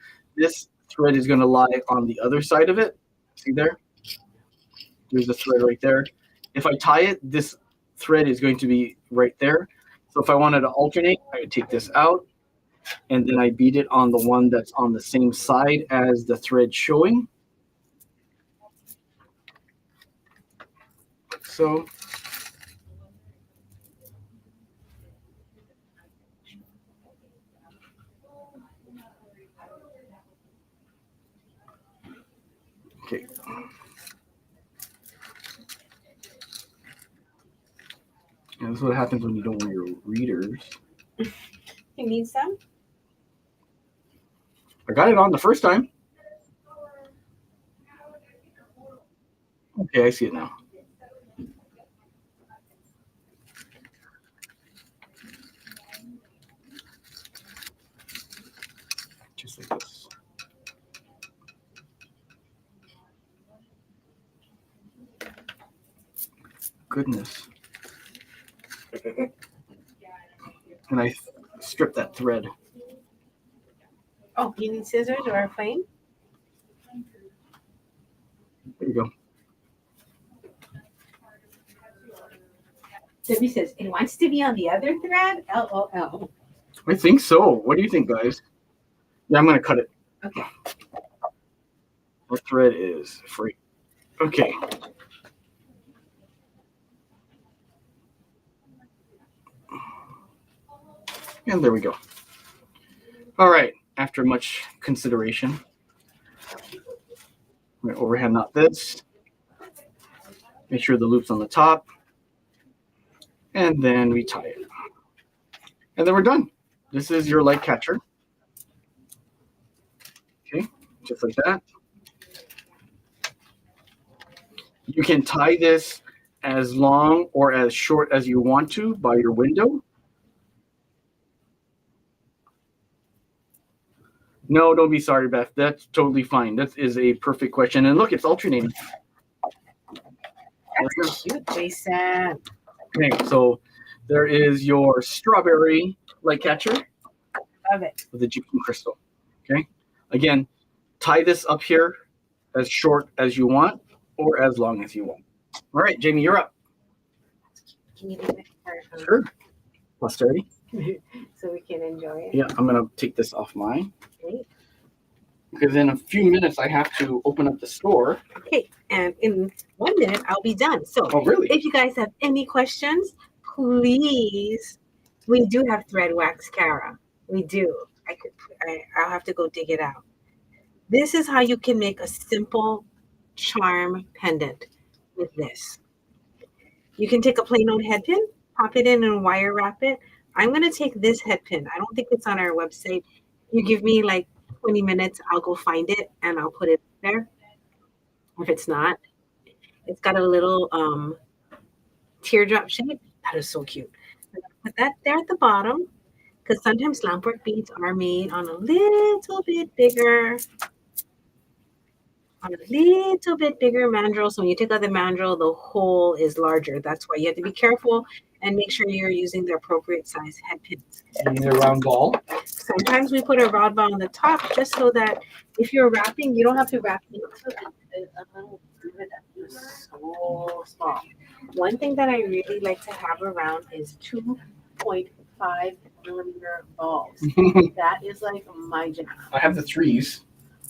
thread is going to lie on the other side of it. See there? There's the thread right there. If I tie it, this thread is going to be right there. So if I wanted to alternate, I would take this out, and then I bead it on the one that's on the same side as the thread showing. So okay. And this is what happens when you don't wear your readers. You need some? I got it on the first time. Okay, I see it now. Just like this. Goodness. And I strip that thread. Oh, you need scissors or a plane? There you go. Debbie says, it wants to be on the other thread? LOL. I think so. What do you think, guys? Yeah, I'm going to cut it. Okay. The thread is free. Okay. And there we go. All right. After much consideration, I'm going to overhand knot this. Make sure the loop's on the top. And then we tie it. And then we're done. This is your light catcher. Okay, just like that. You can tie this as long or as short as you want to by your window. No, don't be sorry, Beth. That's totally fine. That is a perfect question. And look, it's alternating. That's cute, Jason. Okay, so there is your strawberry light catcher. Love it. With the gypsum crystal. Okay, again, tie this up here as short as you want or as long as you want. All right, Jamie, you're up. Can you leave it for Sure. Posterity. so we can enjoy it? Yeah, I'm gonna take this off mine Great. because in a few minutes I have to open up the store. Okay, and in 1 minute I'll be done. So Oh, really? if you guys have any questions, please. We do have thread wax, Kara. We do. I'll have to go dig it out. This is how you can make a simple charm pendant with this. You can take a plain old head pin, pop it in and wire wrap it. I'm going to take this head pin. I don't think it's on our website. You give me like 20 minutes, I'll go find it and I'll put it there. If it's not, it's got a little teardrop shape. That is so cute. Put that there at the bottom because sometimes lampwork beads are made on a little bit bigger mandrel. So when you take out the mandrel, the hole is larger. That's why you have to be careful and make sure you're using the appropriate size head pins. You need a round ball. Sometimes we put a round ball on the top just so that if you're wrapping, you don't have to wrap into a little rivet that is so small. One thing that I really like to have around is 2.5 millimeter balls. That is like my jam. I have the 3s.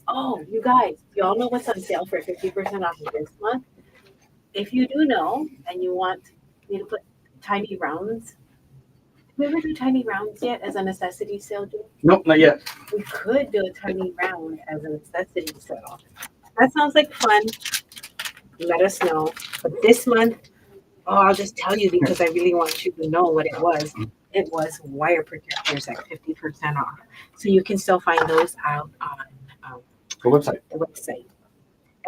Oh, you guys, y'all know what's on sale for 50% off this month? If you do know and you want me to put tiny rounds we ever do tiny rounds yet as a necessity sale? Nope, not yet. We could do a tiny round as a necessity sale. That sounds like fun. Let us know. But this month, I'll just tell you because I really want you to know what it was. It was wire protectors at 50% off. So you can still find those out on The website. the website.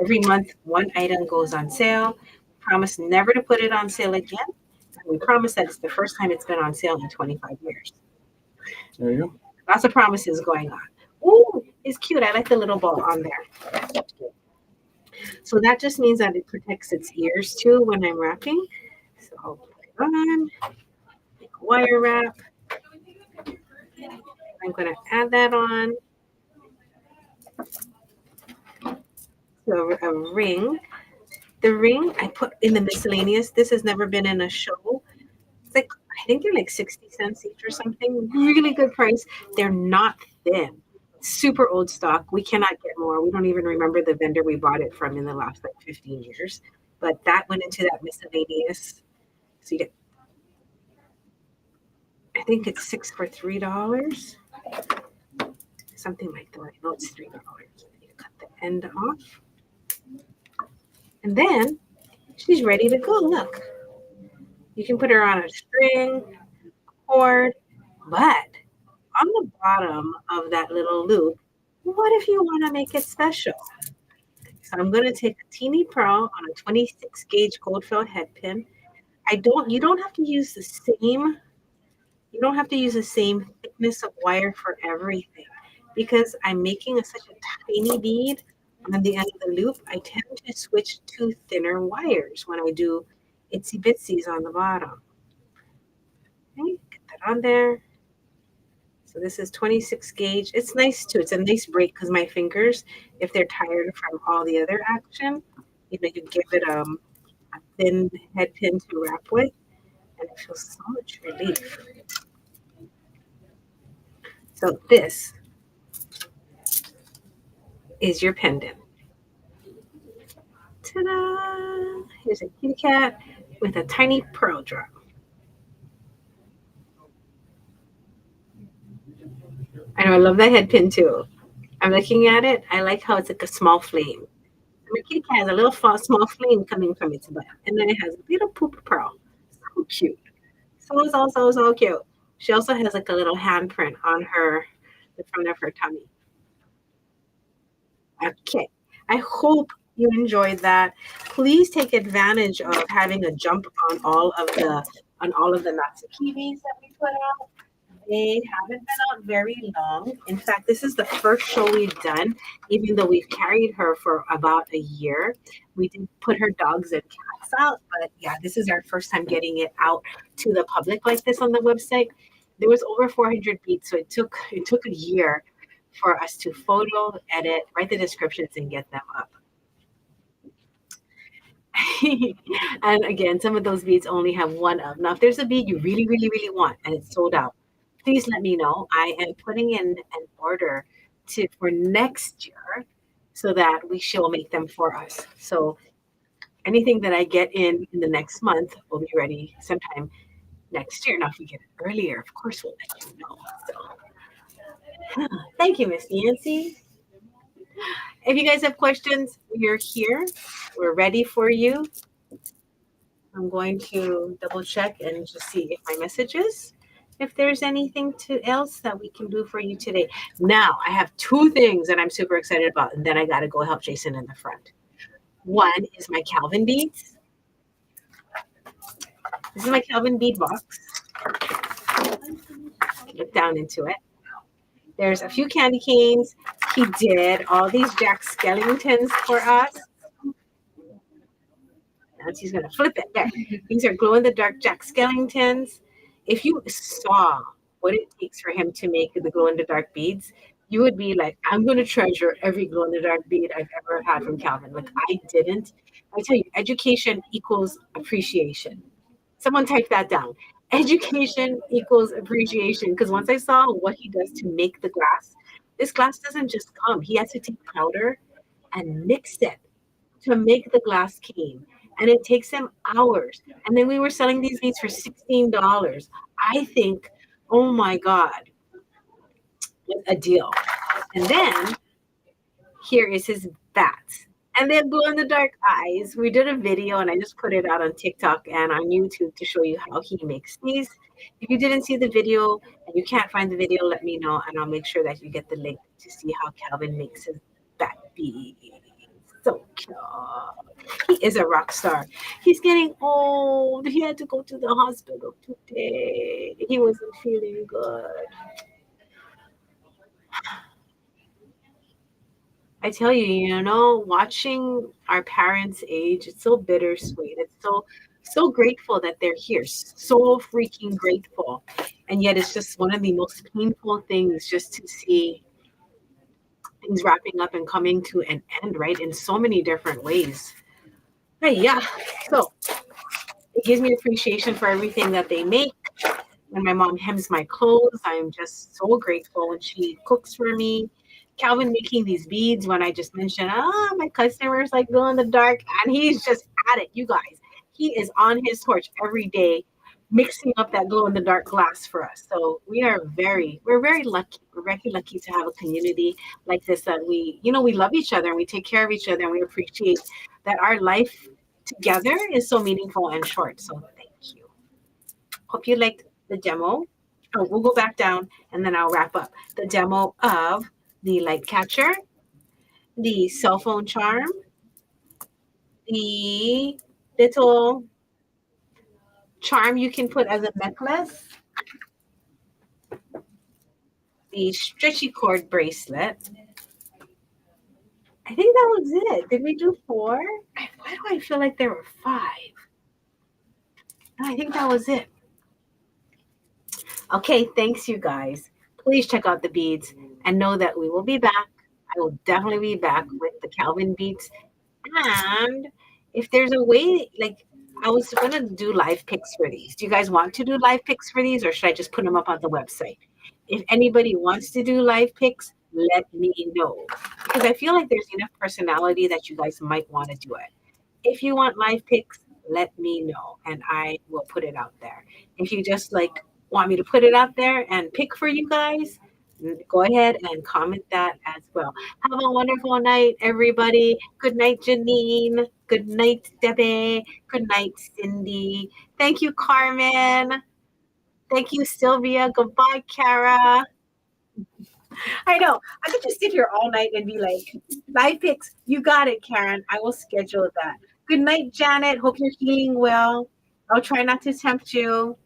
Every month, one item goes on sale. Promise never to put it on sale again. And we promise that it's the first time it's been on sale in 25 years. There you go. Lots of promises going on. Ooh, it's cute. I like the little ball on there. So that just means that it protects its ears too when I'm wrapping. So I'll put it on, make a wire wrap. I'm going to add that on. So a ring. The ring I put in the miscellaneous. This has never been in a show. It's like, I think they're like 60 cents each or something. Really good price. They're not thin. Super old stock. We cannot get more. We don't even remember the vendor we bought it from in the last like 15 years. But that went into that miscellaneous. So you get, I think it's 6 for $3. Something like that. No, it's $3. You cut the end off. And then she's ready to go. Look. You can put her on a string, cord, but on the bottom of that little loop, what if you want to make it special? So I'm going to take a teeny pearl on a 26 gauge gold fill head pin. You don't have to use the same thickness of wire for everything because I'm making such a tiny bead on the end of the loop. I tend to switch to thinner wires when I do itsy bitsies on the bottom. Okay, get that on there. So this is 26 gauge. It's nice too. It's a nice break because my fingers, if they're tired from all the other action, you give it a thin head pin to wrap with, and it feels so much relief. So this is your pendant. Ta-da! Here's a kitty cat with a tiny pearl drop. I know, I love that head pin too. I'm looking at it. I like how it's like a small flame. My kitty cat has a little small flame coming from its butt. And then it has a little poop pearl. So cute. So cute. She also has like a little handprint on the front of her tummy. Okay. I hope you enjoyed that. Please take advantage of having a jump on all of the Natsu Kibis that we put out. They haven't been out very long. In fact, this is the first show we've done, even though we've carried her for about a year. We did put her dogs and cats out, but yeah, this is our first time getting it out to the public like this on the website. There was over 400 beats, so it took a year for us to photo, edit, write the descriptions, and get them up. And again, some of those beads only have one of. Now, if there's a bead you really, really, really want and it's sold out, please let me know. I am putting in an order for next year so that she'll make them for us. So anything that I get in the next month will be ready sometime next year. Now, if we get it earlier, of course, we'll let you know. So thank you, Miss Nancy. If you guys have questions, we're here. We're ready for you. I'm going to double check and just see if my messages, if there's anything else that we can do for you today. Now, I have two things that I'm super excited about, and then I got to go help Jason in the front. One is my Calvin beads. This is my Calvin bead box. Look down into it. There's a few candy canes. He did all these Jack Skellingtons for us. Nancy's going to flip it. There. These are glow-in-the-dark Jack Skellingtons. If you saw what it takes for him to make the glow-in-the-dark beads, you would be like, I'm going to treasure every glow-in-the-dark bead I've ever had from Calvin. Like, I didn't. I tell you, education equals appreciation. Someone type that down. Education equals appreciation. Because once I saw what he does to make the glass, this glass doesn't just come. He has to take powder and mix it to make the glass cane. And it takes him hours. And then we were selling these beads for $16. I think Oh my God, a deal. And then here is his bats. And they have glow in the dark eyes. We did a video and I just put it out on TikTok and on YouTube to show you how he makes these. If you didn't see the video and you can't find the video, let me know and I'll make sure that you get the link to see how Calvin makes his bat beads. So cute. He is a rock star. He's getting old. He had to go to the hospital today. He wasn't feeling good. I tell you, watching our parents age, it's so bittersweet. It's so grateful that they're here. So freaking grateful. And yet it's just one of the most painful things just to see things wrapping up and coming to an end, right? In so many different ways. Hey, yeah. So it gives me appreciation for everything that they make. When my mom hems my clothes, I'm just so grateful when she cooks for me. Calvin making these beads when I just mentioned, my customers like glow in the dark, and he's just at it, you guys. He is on his torch every day, mixing up that glow in the dark glass for us. So we're very lucky. We're very lucky to have a community like this that we love each other and we take care of each other and we appreciate that our life together is so meaningful and short. So thank you. Hope you liked the demo. Oh, we'll go back down and then I'll wrap up the demo of the light catcher, the cell phone charm, the little charm you can put as a necklace, the stretchy cord bracelet. I think that was it. Did we do 4? Why do I feel like there were 5? No, I think that was it. Okay, thanks you guys. Please check out the beads and know that we will be back. I will definitely be back with the Calvin beads. And if there's a way, like I was going to do live pics for these. Do you guys want to do live pics for these or should I just put them up on the website? If anybody wants to do live pics, let me know. Because I feel like there's enough personality that you guys might want to do it. If you want live pics, let me know and I will put it out there. If you just want me to put it out there and pick for you guys, go ahead and comment that as well. Have a wonderful night, everybody. Good night, Janine. Good night, Debbie. Good night, Cindy. Thank you, Carmen. Thank you, Sylvia. Goodbye, Kara. I know. I could just sit here all night and be like, live pics. You got it, Karen. I will schedule that. Good night, Janet. Hope you're healing well. I'll try not to tempt you.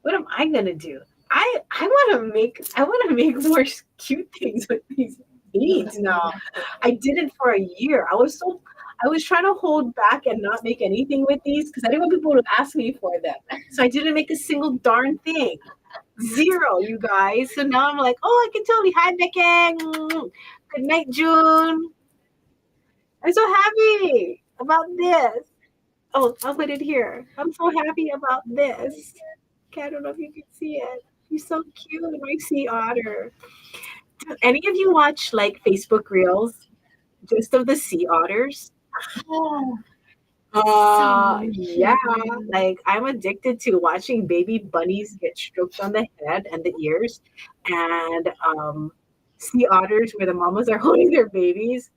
What am I gonna do? I want to make more cute things with these beads now. I did it for a year. I was trying to hold back and not make anything with these because I didn't want people to ask me for them. So I didn't make a single darn thing. 0, you guys. So now I'm like, I can totally. Hi, Becky. Good night, June. I'm so happy about this. Oh, I'll put it here. I'm so happy about this. Okay, I don't know if you can see it. He's so cute, my sea otter. Do any of you watch Facebook Reels just of the sea otters? Yeah. I'm addicted to watching baby bunnies get stroked on the head and the ears, and sea otters where the mamas are holding their babies.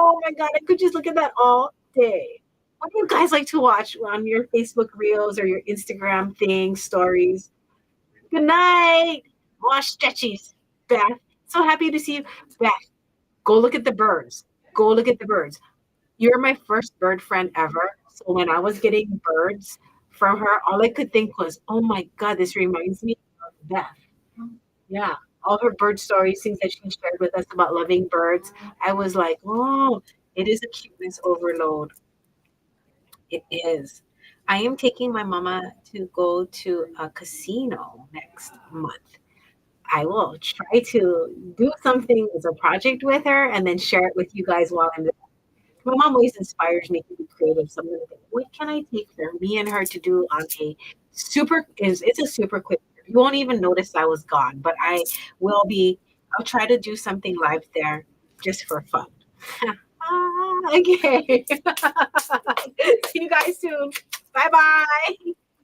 Oh my God, I could just look at that all day. What do you guys like to watch on your Facebook Reels or your Instagram stories? Good night. Stretchies. Beth, so happy to see you. Beth, go look at the birds. Go look at the birds. You're my first bird friend ever. So when I was getting birds from her, all I could think was, oh my God, this reminds me of Beth. Yeah. All her bird stories, things that she shared with us about loving birds. I was like, it is a cuteness overload. It is. I am taking my mama to go to a casino next month. I will try to do something as a project with her and then share it with you guys while I'm there. My mom always inspires me to be creative. So I'm going to think, what can I take for me and her to do on it's a super quick. You won't even notice I was gone, but I'll try to do something live there just for fun. Okay. See you guys soon. Bye bye.